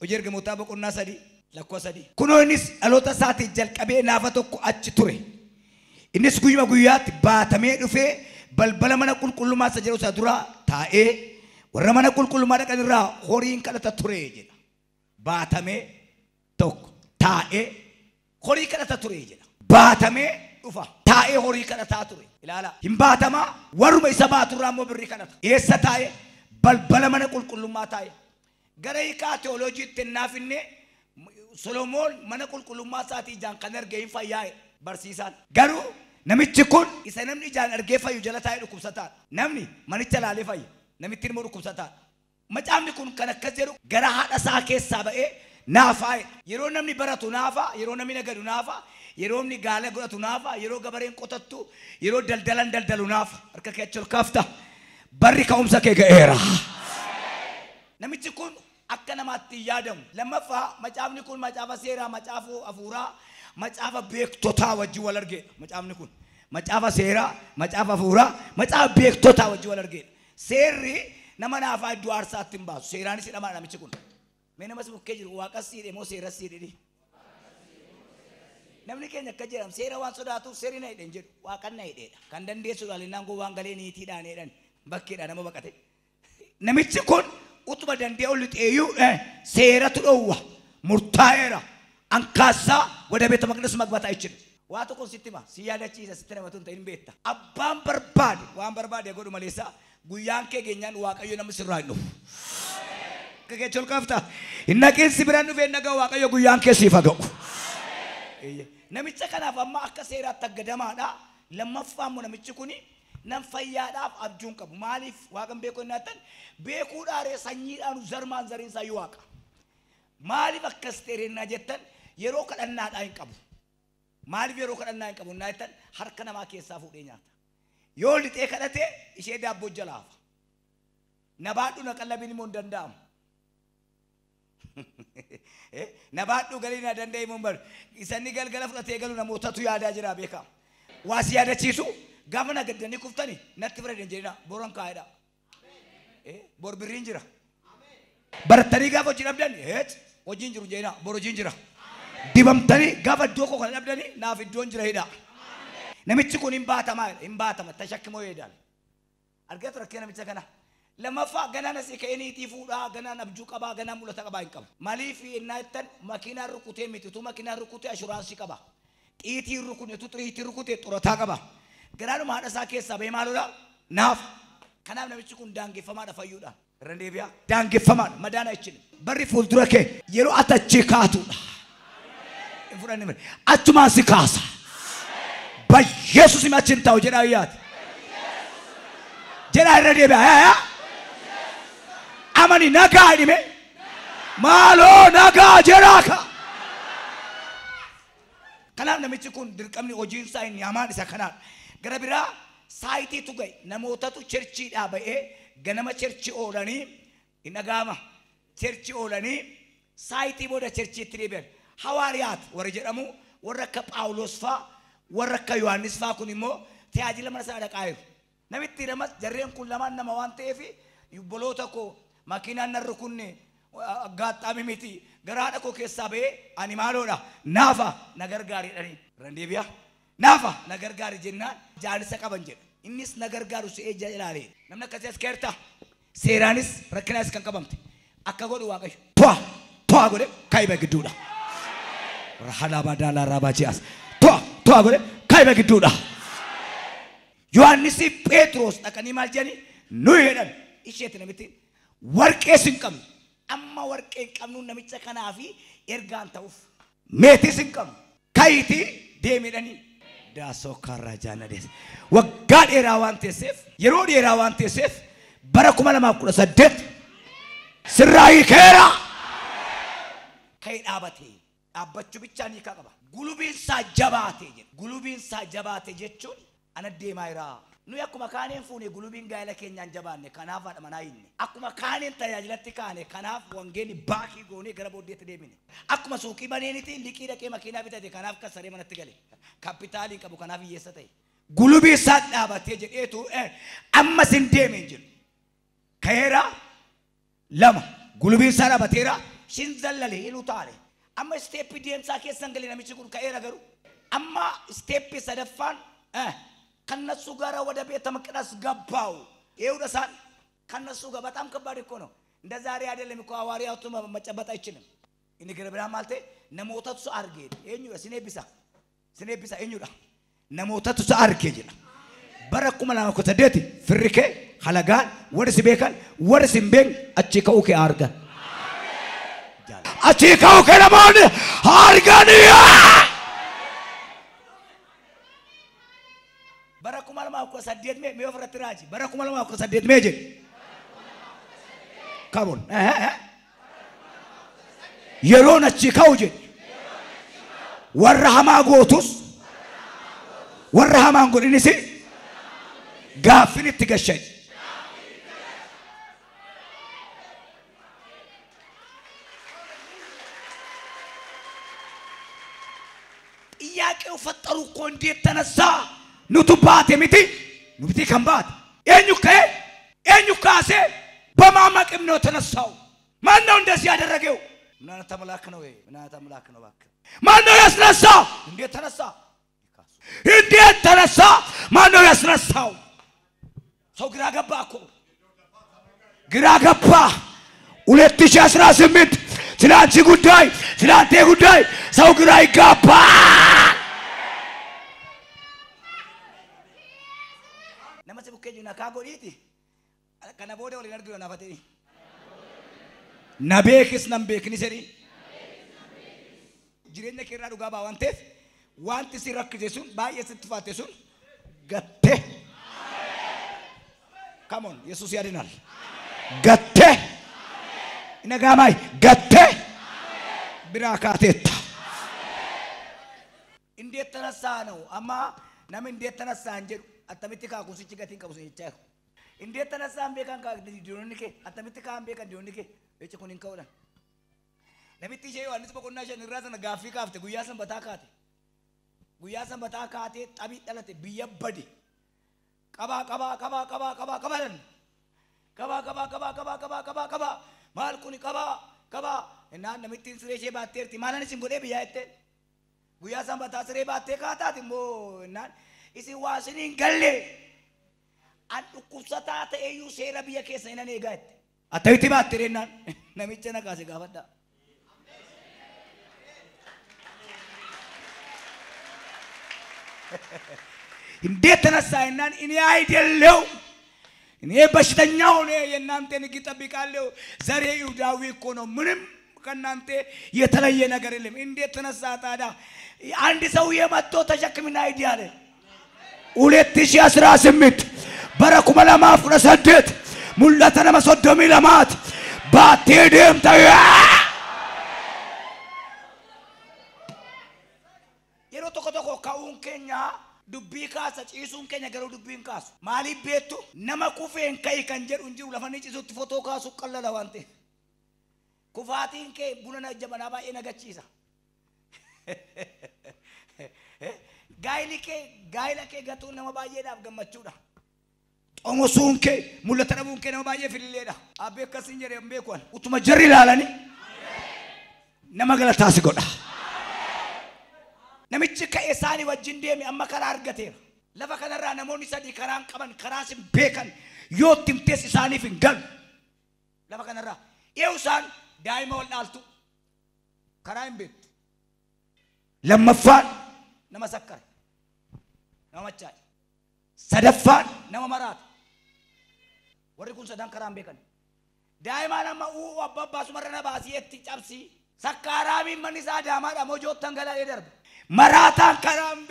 hojii ergamootaa boqonnaa 3 lakkoofsa 3 kunoo innis dhaloota isaatii jalqabee naafa tokko achi ture innis guyyuma guyyaatti baatamee dhufee balbala mana qulqullummaa isa jedhu isa dura taa'ee warra mana qulqullummaa dhaqan irraa horiin kadhata ture jedha baatamee tokko taa'ee horii kadhata ture jedha baatamee dhufa taa'ee horii kadhataa ture ilaala hin baatamaa warruma isa baaturraa immoo birrii kadhata eessa taa'ee balbala mana qulqullummaa taa'ee gara hiikaa teolojiitti naafinne Solomoon mana qulqullummaa isaatii ijaan kan argee hin fayyaa'e barsiisaan garuu namichi kun isa namni ijaan argee fayyu jala taa'ee dhukkubsataa namni manicha laalee fayya namitti immoo dhukkubsataa macaafni kun kan akkas jedhu gara haadha isaa keessaa ba'ee naafaa yeroo namni baratu naafaa yeroo namni nagadu naafaa yeroo namni gaala godhatu naafaa yeroo gabareen qotattu yeroo daldalan daldalu naafaa harka kee achi ol kaafta barri ka'umsa kee ga'eera namichi kun akka namaatti yaadamu lammaffaa macaafni kun macaafa seeraa macaafa afuuraa macaafa beektotaa wajjin wal argeedha macaafni kun macaafa seeraa macaafa afuuraa macaafa beektotaa wajjin wal argeedha seerri nama naafaa iddoo aarsaatti hin baasu seeraanis hidhamaa namichi kun mee namas bukkee jiru waaqas siidhe moo seeras siidhe namni keenya akka jedhamu seera waan sodaatuuf seerri na hidhen jedhu waaqan na hidheedha kan dandeessu dhaalinaan gowwaan galee niitiidhaan hidhan bakkeedha nama baqate namichi kun utuma dandee ol lixeeyyuu seeratu dhowwa murtaa'eera ankaassaa ወደ ቤተ መቅደስ መግባት አይችልም ዋቱ ኮንሲቲማ ሲያዳቺ ሲስተማቱን ተይንቤታ አባን በርባድ ዋን በርባድ የጎዱ መሌሳ ጉያን ከገኛን ዋቀዩ ነምስራይ ነው ከገቾል ከፍታ እነቂን ሲብራኑ በነጋ ዋቀዩ ጉያን ከሲፈገው ነምጨ ከናፋማ አከሰራ ተገደማዳ ለመፋሙ ነምጭ ኩኒ ነንፈያዳፍ አብጁን ቀቡ ማሊፍ ዋቀን ቤኮናተን ቤኩዳሬ ሰኝዳኑ ዘርማን ዘሪን ሳይዋቃ ማሊፍ አከስተሬና ጀተን yeroo kadhannaadhaan hin qabu maaliif yeroo kadhannaa hin qabu naayitan harka namaa keessaa fuudhee nyaata yoo lixee kadhatee ishee daabboo jalaafa nabaadhu na qallabiin immoo hin danda'amu nabaadhu galii na danda'e immoo bar isanni galgala fudhatee galu namootatu yaadaa jira beekama waasi yaadachiisu gaafa na gaddanii kuftani natti firaden jedhina boron kaa'edha bor birriin jira baratanii gaafa hojii dhabdan hojiin jiru jedhina bor hojiin jira dibamtani gaafa iddoo koo kan dhabdani naaf iddoon jira hidha namichi kun hin baatama tashakkimo yeedal argatu rakkee namicha kana lammaffaa ganaan asii ka'eniitii fuudhaa ganaan abjuu qabaa ganaan mul'ata qabaa hin qabu maaliif innaa ittan makiinaan rukutee mititu makiinaan rukutee ashuraansii qaba xiitii rukunetu xiriitii rukutee xurataa qaba garaadhuma haadha isaa keessaa ba'ee maaludha naaf kanaaf namichi kun daangeffamaadha fayyuudhaan irra deebi'a daangeffamaadha madaana ichin barri fuuldura kee yeroo atachi kaatudha fuudhanii achumaan si kaasa በኢየሱስ ስም ታው ጀዳያት ጀዳ ረዲባ አማኒ ነጋ ዲሜ ማሎ ነጋ ጀራካ ከናም ነምጭ ኩን ድርቀምኒ ኦጂን ሳይን ያማን ሰከና ገረቢራ ሳይቲ ቱገይ ነሞተቱ ቸርቺ ዳበኤ ገነመ ቸርቺ ኦላኒ ኢነጋማ ቸርቺ ኦላኒ ሳይቲ ቦደ ቸርቺ ትሪበል ሐዋርያት ወረጀደሙ ወረከ ጳውሎስ ፋ ወረከ ዮሐንስ ፋ ኩኒሞ ተያጅለ መርሳ ደቃዩ ነምቲ ደመስ ጀሬን ኩን ለማን ነማ ዋንቴፊ ይቦሎተኮ ማኪና ነርኩኒ አጋጣሚ ሚቲ ገራደኮ ከሳበ አኒማሎዳ ናፋ ነገር ጋር ይደኒ ረንዴቢያ ናፋ ነገር ጋር ጀና ጃንሰ ቀበንጀ ኢንስ ነገር ጋር ሱ ኤጀላሌ ነምነ ከሰስ ከርታ ሴራንስ ረክናስ ከንቀበምት አከጎዱ ዋቀሽ ቷ ጎደ ካይበ ግዱዳ ረሃላ ባዳላ ራባጂያስ ቷ ጎደ ካይበ ግዱዳ ዮሐንስ ጴጥሮስ ተቀኒ ማልጀኒ ኑ ይሄዳል እሺት ነምቲ ወርቄ ሲንቀም amma warqeen qabnu namicha kanaafi ergaan ta'uuf meetii sinqam kayti deemidhani daasoo karra jaanades waggaa dheeraa waan teesseef yeroo dheeraa waan teesseef bara 2018 sirraayi keera kay dhaabbachuu bichaa ni qaba gulubiinsaa jabaate jechuun ana deemaa jira nu akkuma kaaneen fuune gulubiin gaayila keenyaan jabaanne kanaaf adhamanaa inni akkuma kaaneen tajaajilatti kaane kanaaf wangeeni baakii goonee gara booddeetti deemine akkuma suuqii baneenitti liqii dhaqee makiinaa bitate kanaaf kasaree manatti gale kaapitaaliin qabu kanaaf hiyyeessa ta'e gulubii isaa dhaabatee jedheetu amma sin deemeen jiru kaheera lama gulubii isaa dhaabateera shinzallale ilu taale amma step deemsa keessan galee namichi kun ka'eera garuu amma step sadaffaan ከነሱ ጋር ወደ ቤተ መቅደስ ገባው ይውደሳል ከነሱ ጋር በጣም ከባድ እኮ ነው እንደ ዛሬ አይደለም እኮ ሐዋርያቱ መጨበጥ አይችልም እንግረብራ ማለቴ ነሞተቱ አርጌ እኙ ስኔቢሳ እኙዳ ነሞተቱ አርጌ ይላ በረኩ መላማ ከተደቲ ፍሪከ ሐለጋን ወርስ ቤከን ወርስ ቤን አቺከውከ አርጋ አቺከውከ ለማን አርጋንያ በረኩ መላማ ከተደት ሜ ወፍረት ራጂ በረኩ መላማ ከተደት ሜ ጀ ካቦን የሮን አቺከውጀ ወራሃማ ጎቱስ ወራሃማን ጎድኒሲ ጋፍን ትገሸኝ ጥያቄው ፈጠሩ እኮ እንዴት ተነሳ ኑቱባት የሚቲ ኑብቲ ከምባት ኤኙካሴ በማማቅም ነው ተነሳው ማን ነው እንደዚህ ያደረገው ምናነ ተመላክ ነው ምናነ ተመላክ ነው ባክ ማን ነው ያስነሳ እንዴት ተነሳ ማን ነው ያስነሳው ሰው ግራ ገባ እኮ ግራ ገባ 2018 ስላንቺ ጉዳይ ስላንተ ጉዳይ ሰው ግራ ይጋባ ነመሰ ቡከጂና ካጎዲቲ ከነቦደ ወለ ነርዱ ናፈቴ ነቤክስ ነምቤክኒ ሰሪ jireenya keerraa dhugaa baa waan ta'eef wanti si rakkise sun baay'ee sitti faatte sun gattee come on yesus yaadinaal gattee inagaamaay gattee biraa kaateetta እንዴት ተነሳ ነው አማ ነም እንዴት ተነሳ እንጀሩ አተምቲ ካኩሲቺ ገቲን ቀቡስ ይቻ እንዴት ተነሳ አንቤካን ካ ዲዮንኒኬ አተምቲ ካ አንቤካን ዲዮንኒኬ እቺ ኩኒን ከውላ ነብቲ ሸይ ዋንስ በቆናሸን ራዘነ ጋፊ ካፍተ ጉያሰን በታካቴ ጠቢ ጠለተ ቢየበዲ ቀባ ማልኩኒ ቀባ እና ነምቲን ስሬሼ ባቴርቲ ማናንሲን ጎዴ ቢያይተ ጉያሰን በታስሬ ባቴ ካታት ሞ እና ኢሲ ዋስኒን ገሌ አንዱ ኩሰታ ተዩ ሴራ ቢየ ከሰነ ነጋት አተይቲ ባትሬና ነምቸና ካሴ ጋፈዳ እንዴት ተነሳይናን እኔ አይደለው እኔ በሽተኛው ነኝ የናንተን ይጠብቃለሁ ዘሬ ይሁዳዊ እኮ ነው ምንም ከናንተ የተለየ ነገር የለም እንዴት ተነሳ ታዲያ አንድ ሰው የመጥቶ ተሸክምና አይዲያለ 2018 በረኩ መላማፍ ረሰደት ሙላተነ መሰደሚ ለማት ባቴደም ታያ የሮ ተቆ ካውን ከኛ ዱቢ ካሳ ጪሱን ከኛ ገሩ ዱቢን ካሱ ማሊ ቤቱ ነመኩፌን ከይ ከንጀሩ እንጂ ለፈኒ ጪሱት ፎቶ ካሱ ቀለለ ዋንቴ ኩፋቲን ከ ቡነና ጀበና ባኤ ነገቺሳ ጋይለኬ ገቱ ነመ ባኤ ዳፍ ገመቹዳ ኦሞሱን ከ ሙለተረቡን ከ ነመ ባኤ ፍልሌዳ አቤ ከስንጀረ እምቤኳን ኡቱማ ጀሪ ላላኒ ነመገለታስ ጎዳ ነምጭ ከኤሳኒ ወጅን ደም አመከራ አርገቴ ለፈከነራ ነሞኒ ሰዲ ከራን ቀበን ከራስም ቤከን ዮትም ቴስ ኢሳኒ ፍንገል ለፈከነራ ይውሳን ዳይማ ወልዳልቱ ከራን ቤት ለመፋን ነመሰከረ ነመቻይ ሰደፋን ነመመራት ወሪኩን ሰዳን ከራን ቤከን ዳይማ ለማኡ አባባሱ መረና ባሲየት ጫብሲ ሰካራሚ መንሳ ዳማ ዳሞጆት ተንገላ ይደርብ መራታን ከራምቤ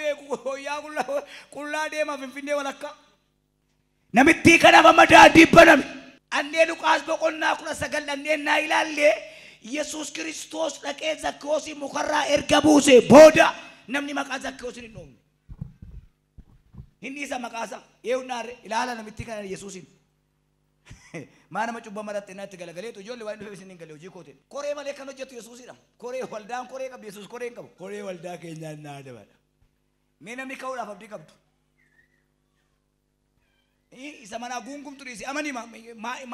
ያ ኩላ ደማ ፍንፍኔ ወለካ ነምቲ ከና በመዳዲ በነም አንዴ ሉቃስ በቆና ኩለ ሰገል አንዴና ይላል ኢየሱስ ክርስቶስ ለቀ ዘኮሲ ሙከራ እርገቡሴ ቦዳ ነምኒ መቃ ዘኮሲ ነው እንዲሳ መቃሳ ይውናር ኢላላ ነምቲ ከና ኢየሱስ ማና መጩ በመረጥና ተገለገለቱ ጆል ዋይን ፌሲን እንገለው ጂኮቴ ኮሬ ማለ ከነጀቱ ኢየሱስ ይላል ኮሬ ወልዳን ኮሬ ከብ ኢየሱስ ኮሬ እንከው ኮሬ ወልዳ ከኛና አደባለ ሜነም ይከውላ ፈብዲ ከብቱ ኢሰማና ጉንጉም ጥሪሲ አማኒ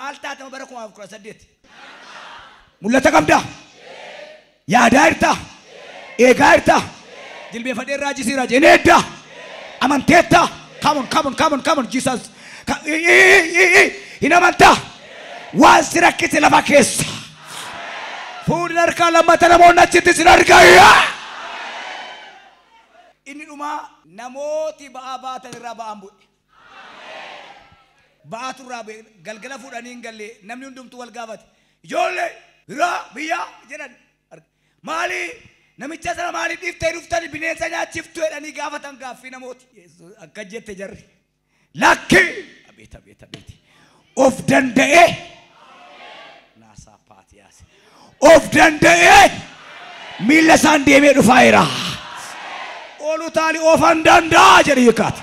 ማልታ ተመበረኩ አፍኩራ ሰደት ሙለተ ቀብዳ يا دايرتا إيه غايرتا جلبي فدير راجي سيرا جنيدا أمان تيتا come on Jesus هنا منتا واسرك تلفاكيس فور نركا لما تنامونا تشتي نركا يا إني نما نموتي بابا تنرابا أمبو باتو رابي غلغلا فودانين غلي نمني ندوم توال غافات جولي را بيا جنن مالي نميچا سره مالي ديفتي رفتني بنيسا نياچفتو اني غافتان غافي نموت يسوع اكجت جري لكي ابيت اوف دندئ ناسا باتياس اوف دندئ ميلسان ديمي دفايرا اولو تالي اوفان دندا جريكات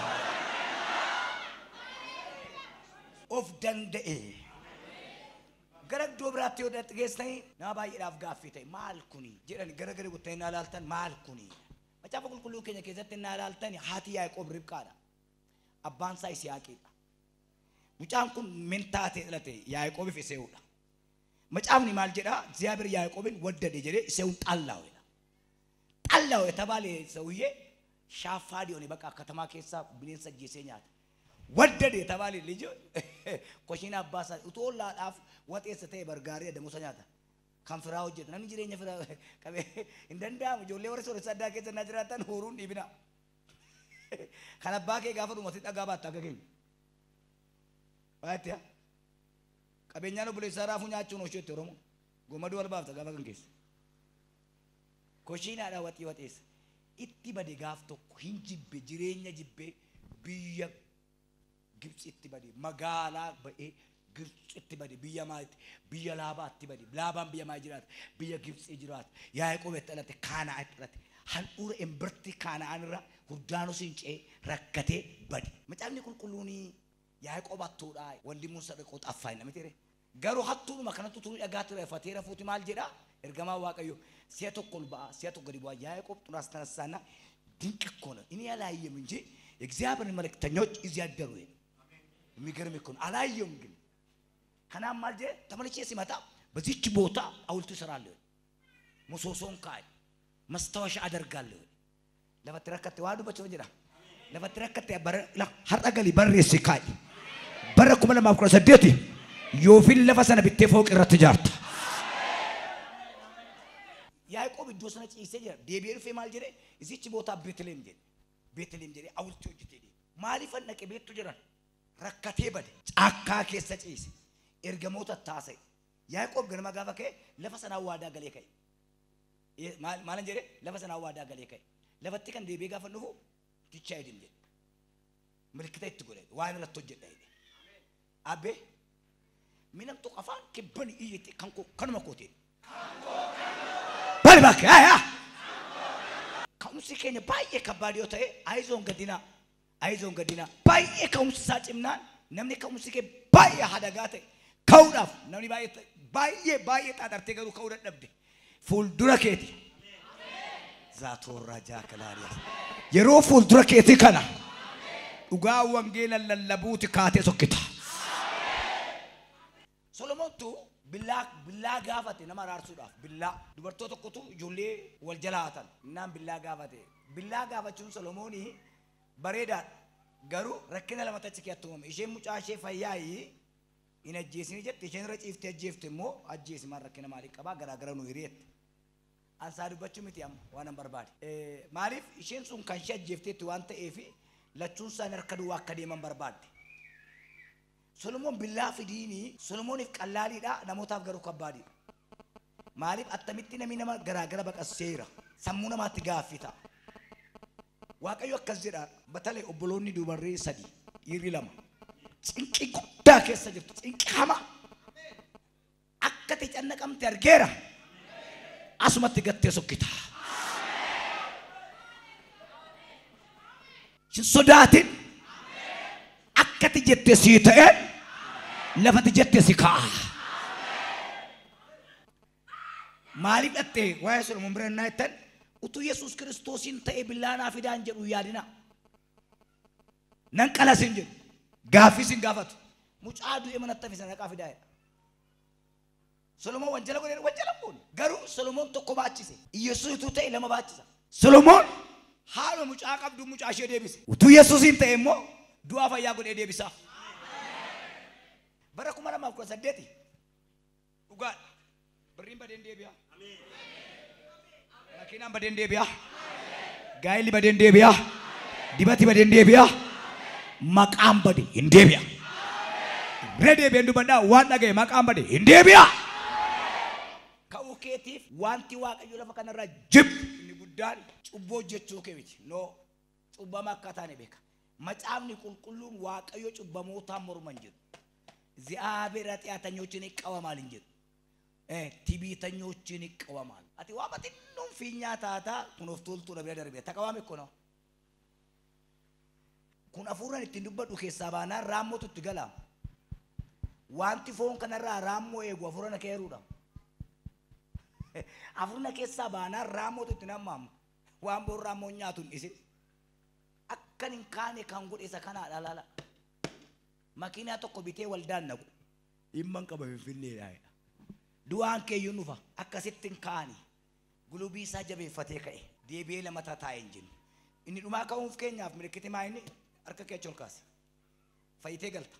of dande garag dobrati odat gesnai na bayi daf gafite mal kuni jedani garagare gutay nalaltan mal kuni macha fakul kullu kenya kezat nalaltan hati yaqob ribqada abban sai siyaqida mucam kun mentate late yaqob fi sewda macam ni mal jeda እግዚአብሔር yaqobin ወደደ jede seun tallaw etabale sewye shafadi oni baka katama kessa binensa jesenya ወደደ የተባለ ልጅ ኮሽና አባሳ ኡቶላ ዳፍ ወጤሰተ በርጋሪ ደሞሰኛታ ካንፍራው ጀት ነን ጅሬኛ ፍራ ከበ እንደንዳ ጆሌ ወርሶ ሰዳ ከዘና ጅራታን ሆሩን ይብና ከነባከ ጋፈሩ ሞት ጠጋባ ታገገኝ አትያ ቀበኛ ነው ብለ ሰራፉኛቸው ነው ሸት ሮሞ ጎመዱ ወልባፍ ተጋባገን ከስ ኮሽና ዳ ወጤስ ኢቲ በዲ ጋፍቶ ሂንጂቤ ጅሬኛ ጅቤ ቢያ ግብጽ እትበዲ መጋላ በኤ ግብጽ እትበዲ ቢያማት ቢያላባ እትበዲ ላባም ቢያማጅራት ቢያ ግብጽ ይጅራት ያዕቆብ ተለተ ካና አጥረት ሐንኡር እምብርቲ ካና አንራ ሁዳኖ ሲንጨ ረከቴ በዲ መጫምኒ ቁልቁሉኒ ያዕቆብ አትውዳ ወንድሙን ሰደቆ ጣፋኝ ለምትሬ ገሩ ሀቱ መከነቱ ቱ ያጋት ፈቴረ ፉቲ ማል ጀዳ እርገማ ዋቀዩ ሴቶ ኮልባ ሴቶ ገሪባ ያዕቆብ ጥራስ ተነሳና ድንቅ ኮነ እኔ ያላየም እንጂ እግዚአብሔር መልእክተኞች እዚህ ያደሩ የሚገርም እኮ ነው አላየውም ግን ከናም ማልጀ ተመልቼ ሲመጣ በዚች ቦታ አውልቱ ይሰራለሁ ሙሶሶን ካይ መስታወሻ አደርጋለሁ ለበትረከተ ዋዱ በቸወጀራ ለበትረከተ በር ሀርጠገሊ በር ሲካይ በረኩም ለማፍቆ ሰደቲ ዮፊል ለፈሰነ ቢተፎቅ ረትጃርታ ያዕቆብ ዶስነ ጪሰጀ ዴቤሩ ፈማል ጀረ እዚች ቦታ ቤተልሔም ጀረ አውልቱ ጅቴ ማሊ ፈነቀ ቤቱ ጀራ ረከቴ በደ ጫካ ከሰ ጪስ ኤርገሞታ ታሰ ያዕቆብ ገርማ ጋፈከ ለፈሰና ዋዳ ገለከ ማለን ጀረ ለፈሰና ዋዳ ገለከ ለፈቲ ከን ዴቤ ጋፈንሁ ትቻ አይደል ምልክታይ ትጎለ ዋይን ለቶ ጀዳይ አቤ ምንም ተቀፋን ከበን ይቲ ካንኮ ከነመኮቴ ባልባከ አያ ካሙሲከኝ ባየ ከባዲዮተ አይዞን ገዲና ባየ ካሙሳ ጭምናን ነምኔ ካሙሲከ ባየ ሀደጋተ ከውዳፍ ነምኔ ባየ ጣጣርቴ ገሩ ከውደ ደብደ ፉል ዱረኬቲ ዛቶራ ጃከላሪያ የሮ ፉል ዱረኬቲ ከና ኡጋ ወንጌል ለለቡት ካቴ ሶክታ ሶሎሞንቱ ቢላ ጋፋቴ ነማራርሱዳፍ ቢላ ዱበርቶ ተቆቱ ጆሌ ወልጀላታን እናም ቢላ ጋፋቴ ቢላ ጋፋቹን ሶሎሞኒ በሬዳ ገሩ ረከነ ለማታች ከያቱም እሺ ሙጫሼ ፈያይ ኢነጄሲኒ ጀት እሺን ረጪፍቴ ጀፍትሞ አጄሲ ማረከነ ማሊ ቀባ ገራገረ ነው ይሬት አንሳዱበቹ ምትያም ዋናም በርባድ ማሊፍ እሺን ሱን ካንሻ ጀፍቴ ዋንተ ኤፊ ለቹን ሳነርከዱ ዋከደ መንበርባድ ሶሎሞን ቢላ ፍዲኒ ሶሎሞን ይቀላሊዳ ነሞታፍ ገሩ ከባዲ ማሊፍ አተሚቲ ነሚነማ ገራገረ በቀሴራ ሰሙነ ማትጋፊታ ዋቀዩ ከዝራ በተለይ ኦብሎኒ ዱበሬ ሰዲ ይሪላማ ጽንቂ ጉዳ ከሰጅት ጽንቂ ሐማ አከተ ጨነቀም ተርጌራ አስመት ገተ ሶኪታ ሽሶዳትን አከተ ጀተ ሲተ ለፈት ጀተ ሲካ ማሊፍ አተ ዋይሰል ሙምብረና ይተን ኡቱ ኢየሱስ ክርስቶስን ተይብላና ፊዳን ጀዱ ያዲና ነንቀላስን ጀዱ ጋፊስን ጋፈት ሙጫዱ የመነተፈ ሰነቃ ፊዳይ Solomoon wanjala godhee wanjala kun garuu Solomoon tokko baachise Yesuusitu ta'e lama baachisa. Solomoon haala mucaa qabdu mucaa ishee deebise. Utuu Yesuusiin ta'e immoo du'aa fayyaa godhee deebisa. Bara 2018 dhugaadha. Birriin badeen deebi'a. Makiinaan badeen deebi'a. Gaayilli badeen deebi'a. Dibati badeen deebi'a. Maqaan bade hin deebi'a. Redeebi'een dubbadhaa waan dhagaye maqaan bade hin deebi'a. Ka'uu keetiif wanti Waaqayyo lafa kanarraa jib inni guddaan cubboo jechuu kee miti. No cubbama akka taane beeka. Macaafni qulqulluun Waaqayyo cubbamootaan morman jedhu. እግዚአብሔር ኃጢአተኞችን ይቃወማል እንጂ ትዕቢተኞችን ይቃወማል። አቲ ዋበትኑም ፊኛ ታታ ኩኖፍቱልቱ ነብረ ደርቤ ተቃዋሚ እኮ ነው። ኩን አፉራን እንትንዱበዱ ኬሳባና ራሞቱ ትገላ ዋንቲ ፎን ከነራ ራሞ ኤጎ አፉራን ከሩዳ አፉራን ኬሳባና ራሞቱ ትናማም ዋምቦ ራሞኛቱን ኢሲ አከኒን ካኔ ካንጉድ ኢሳ ካና ላላላ Makina tokko bitee waldaan naqu himman qaba finfinneedha. Du'aan keeyyuu nufa akkasittiin kaani gulubii isaa jabeeffatee ka'e deebi'ee lama taa'ee hin jiru. Inni dhumaa ka'uuf keenyaaf milikkiti maa inni harka kee achi ol kaase. Fayyitee galta.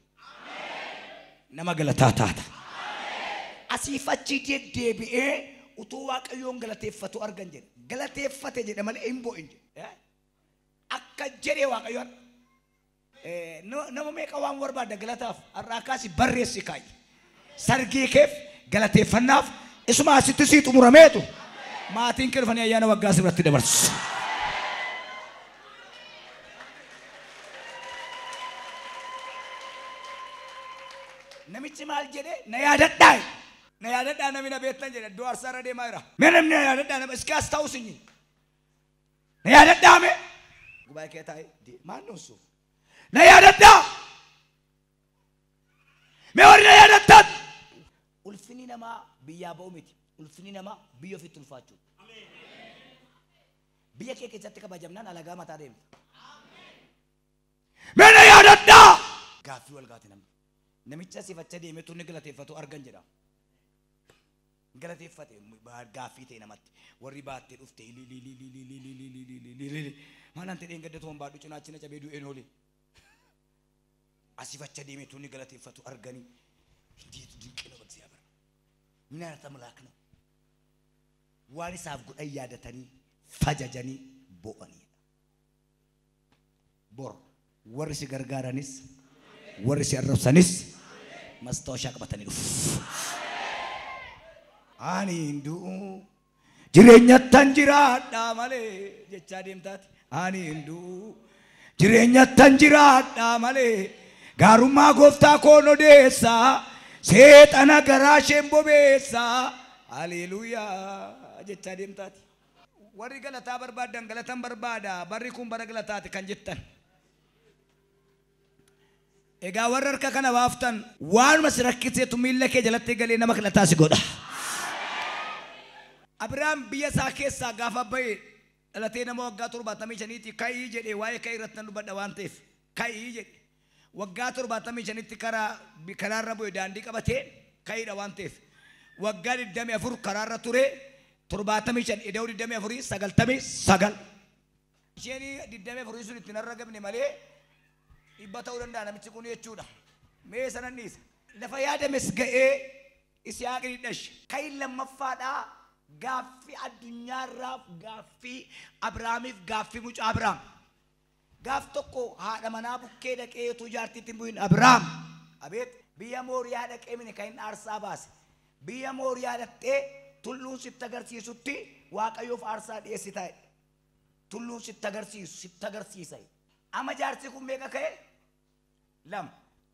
Nama galataa taata. Asiif achi deebi'ee utuu Waaqayyoon galateeffatu argan jedhe. Galateeffate jedhe malee hin bo'in jedhe. Akka jedhee Waaqayyoon nama meeqa waan barbaadda galataaf arraakaasi barreessi kaayi sargii keef galateeffannaaf isuma asitti sii xumurameetu maatiin kee dhufanii ayyaana waggaa sirratti dabarsu. Namichi maal jedhe na yaadadhaa namni na beektan jedhe iddoo aarsaarra deemaa jira. Mee namni na yaadadhaa nama iski as ta'u sinyi na yaadadhaa mee gubaa'ee kee taa'e maal nuusu. Na yaadadhaa mee warri na yaadadhaa ulfinni namaa biyyaa ba'u miti ulfinni namaa biyya ofitti ulfaachuu biyya kee keessatti kabajamnaan alagaa mataa deemta mee na yaadadhaa gaaffii wal gaate namicha siif acha deemee turni galateeffatu argan jedha galateeffate gaaffii ta'e namatti warri baattee dhufte maalaan ta'een gaddatoon baadhu cinaachina cabee du'een oole asiif acha deemee turni galateeffatu arganii እንዴት ድንቅ ነው እግዚአብሔር ምን አይነት አምላክ ነው ዋን ኢሳፍ ጉዳይ ያደተኒ ፈጃጀኒ ቦአኒ ቦር ወርሲ ገርጋራኒስ ወርሲ አረብሰኒስ መስታወሻ ቀበተኒ ዱፍ አኒ እንዱ ጅሬኛታን ጅራዳ ማሌ ጀቻ ዴምታት አኒ እንዱ ጅሬኛታን ጅራዳ ማሌ ጋሩማ ጎፍታ ኮኖ ዴሳ seexana garaasheen bobeessa haleluuyaa jechaa deemtaati warri galataa barbaadan galatan barbaada barri kun bara galataati kan jettan egaa warra harka kana baaftan waanuma si rakkiseetu miilla kee jalatti galee nama galataa si godha. Abrahaam biyya isaa keessaa gaafa ba'e dhalatee nama waggaa 75 ka'ii jedhee waa'ee ka'ii irratti nan dubbadha waan ta'eef ka'ii jedhe waggaa 75 karaarra bu'e daandii qabatee ka'iidha waan ta'eef waggaa 24 karaarra ture 75 ida'uu 24 99 isheen 24 sun ittiin har'a gabne malee dhibba ta'uu danda'a namichi kun jechuudha mee sanan dhiisa lafa yaadames ga'ee Isihaaqin dhashe ka'iin lammaffaadhaa gaaffii addunyaarraaf gaaffii Abrahaamiif gaaffii mucaa Abrahaam gaaf tokko haadha manaa bukkee dhaqee utuu jaartiitti hin bu'in Abrahaam abeet biyya Mooriyaa dhaqee mini kan inni aarsaa baase biyya Mooriyaa dhaqee tulluun sitti agarsiisutti Waaqayyoof aarsaa dhiyeessi taa'e tulluun sitti agarsiisa amma jaarsi kun meeqa ka'e lama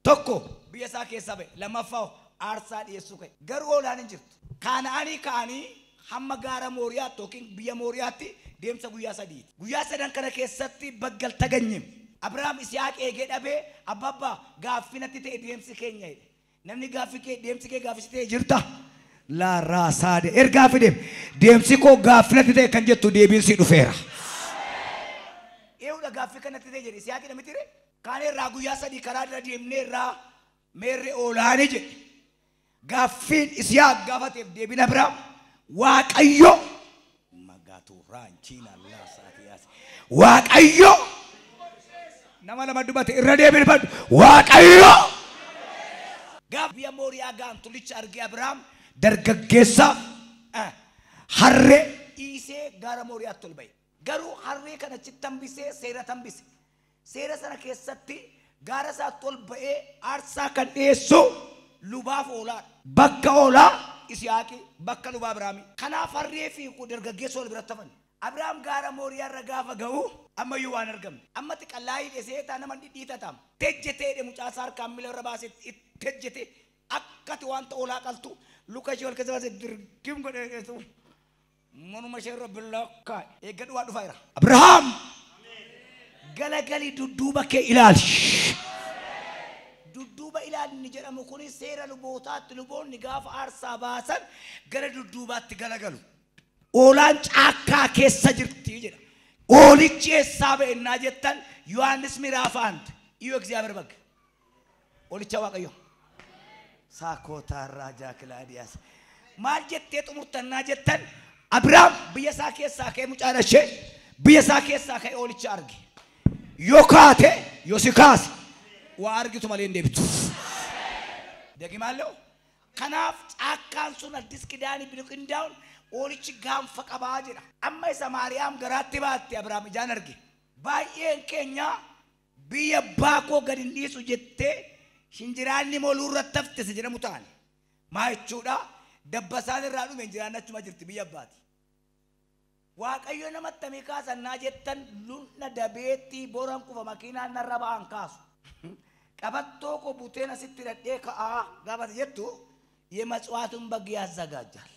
tokko biyya isaa keessaa ba'e lammaffaa aarsaa dhiyeessuu ka'e garuu oolaan hin jirtu kaana'anii ka'anii hamma gaara Mooriyaatti yookiin biyya Mooriyaatti deemsa guyyaa sadiiti guyyaa sadan kana keessatti baggal taganyim Abrahaam Isihaaq eegee dhabee abbabba gaaffii natti ta'e deemsi keenya jedhe namni gaaffii kee deemsi kee gaaffii ta'e jirta la raasaade ergaa fidem deemsi koo gaaffii natti ta'e kan jettu deebiinsi dhufeera eewudha gaaffii kanatti ta'e jedhe Isihaaq namatti re kaanee irraa guyyaa sadii karaa dura deemnee irraa meerre oolaani jedhe Gaafiin Isiyaaq gaafateef deebiin Abrahaam Waaqayyo magaatu raanchiin Allah saatiyaas Waaqayyo nama lama dubate irra deebiin baddu Waaqayyo Gaafiya Mooriyaa gaantulicha argee Abrahaam dargaggeessa harree dhiisee gaara Mooriyaatti ol ba'e. Garuu harree kana achitti hambisee seera tambise. Seera sana keessatti gaara isaatti ol ba'ee aarsaa kan dhiyeessu lubaaf oolaadha. Bakka oolaa Isiyaaqi bakka lubaa Abrahaami. Kanaaf harree fi dargaggeessa ol biratti hafan. Abrahaam gaara Mooriyaa irra gaafa ga'u ammayyuu waan argamne. Amma xiqqallaa hidhesee taa nama dhidhiitatam. Tejjetee mucaasaa harkaan miila irra baasee tejjetee akkati wanta oolaa qaltu luka ishee ol keessa baasee dirgim godheetu. Manuma ishee irra billakkaa eeggadhu waa dhufaa jira. Abrahaam galagali dudduuba kee ilaali. Dudduuba ilaalni jedhamu kuni seera lubootaatti luboonni gaafa aarsaa baasan gara dudduubaatti galagalu. Oolaan caakkaa keessa jirti jedha. Oolichi eessaa ba'ennaa jettan Yohaannis ምዕራፍ 1 እዩ እግዚአብሔር በግ ኦሊcha waaqayyo saakota raajaa kilaadiyaas maal jettee xumurtannaa jettan Abrahaam biyya isaa keessaa ka'ee mucaan ishee biyya isaa keessaa ka'ee oolicha arge yoo kaate yoo si kaase waa argitu malee hin deebitu deegimaallee kanaaf caakkaan sun addis kidaanii biqildaa'uun oolichi gaanfa qabaa jedha amma isa Maariyaam garaatti baatti Abrahaam ijaan arge baay'een keenya biyya baakoo gad hin dhiisu jettee Shinjiraanni mooluu irratti hafte si jedhamu ta'an maa jechuudha dabbasaan irraa dhume hinjiraan achuma jirti biyya abbaati. Waaqayyo namatti amii kaasannaa jettan luna dabeetti boran kufa makiinaan narra ba'an kaasu. Qabattoo ko buteen asitti hidhadhee ka'aa gaafate jettu የመጽዋቱን በግ ያዘጋጃል